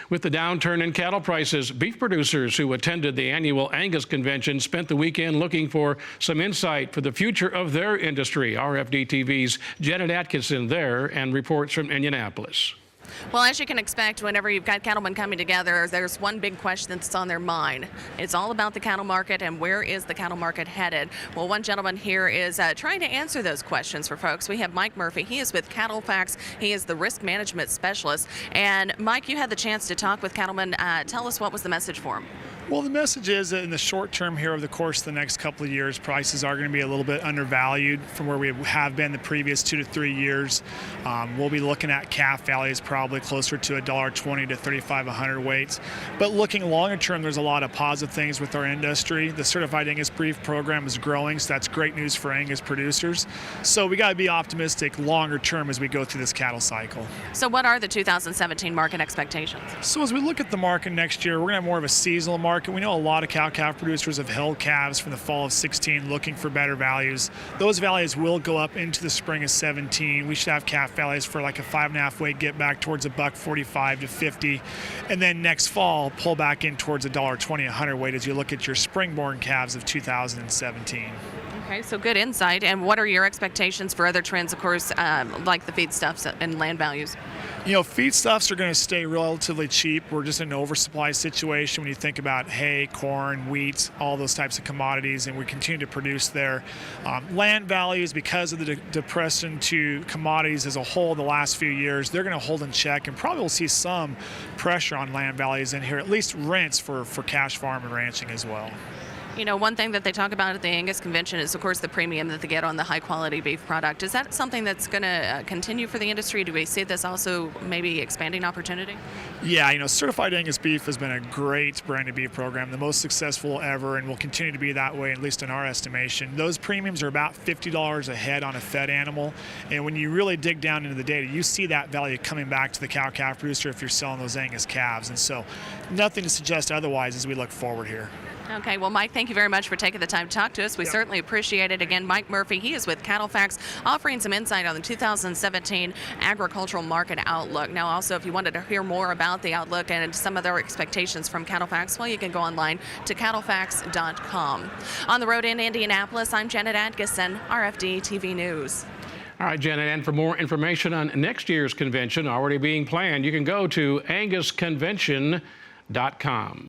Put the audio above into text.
With the downturn in cattle prices, beef producers who attended the annual Angus convention spent the weekend looking for some insight for the future of their industry. RFD-TV's Janet Adkison there and reports from Indianapolis. Well, as you can expect, whenever you've got cattlemen coming together, there's one big question that's on their mind. It's all about the cattle market and where is the cattle market headed. Well, one gentleman here is trying to answer those questions for folks. We have Mike Murphy. He is with CattleFax. He is the risk management specialist. And Mike, you had the chance to talk with cattlemen. Tell us what was the message for him. Well, the message is that in the short term here over the course of the next couple of years, prices are going to be a little bit undervalued from where we have been the previous 2 to 3 years. We'll be looking at calf values probably closer to $1.20 to 3,500 weights. But looking longer term, there's a lot of positive things with our industry. The Certified Angus Beef program is growing, so that's great news for Angus producers. So we got to be optimistic longer term as we go through this cattle cycle. So what are the 2017 market expectations? So as we look at the market next year, we're going to have more of a seasonal market. We know a lot of cow-calf producers have held calves from the fall of 16 looking for better values. Those values will go up into the spring of 17. We should have calf values for like a 5.5 weight get back towards $1.45 to 50, and then next fall pull back in towards $1.20 a hundredweight as you look at your spring-born calves of 2017. Okay, so good insight. And what are your expectations for other trends, of course, like the feedstuffs and land values? You know, feedstuffs are going to stay relatively cheap. We're just in an oversupply situation when you think about hay, corn, wheat, all those types of commodities, and we continue to produce there. Land values, because of the depression to commodities as a whole the last few years, they're going to hold in check, and probably will see some pressure on land values in here, at least rents for cash farm and ranching as well. You know, one thing that they talk about at the Angus convention is, of course, the premium that they get on the high-quality beef product. Is that something that's going to continue for the industry? Do we see this also maybe expanding opportunity? Yeah, you know, Certified Angus Beef has been a great branded beef program, the most successful ever, and will continue to be that way, at least in our estimation. Those premiums are about $50 a head on a fed animal, and when you really dig down into the data, you see that value coming back to the cow-calf producer if you're selling those Angus calves, and so nothing to suggest otherwise as we look forward here. Okay, well, Mike, thank you very much for taking the time to talk to us. We certainly appreciate it. Again, Mike Murphy, he is with CattleFax, offering some insight on the 2017 agricultural market outlook. Now, also, if you wanted to hear more about the outlook and some of their expectations from CattleFax, well, you can go online to cattlefax.com. On the road in Indianapolis, I'm Janet Adkison, RFD-TV News. All right, Janet, and for more information on next year's convention already being planned, you can go to angusconvention.com.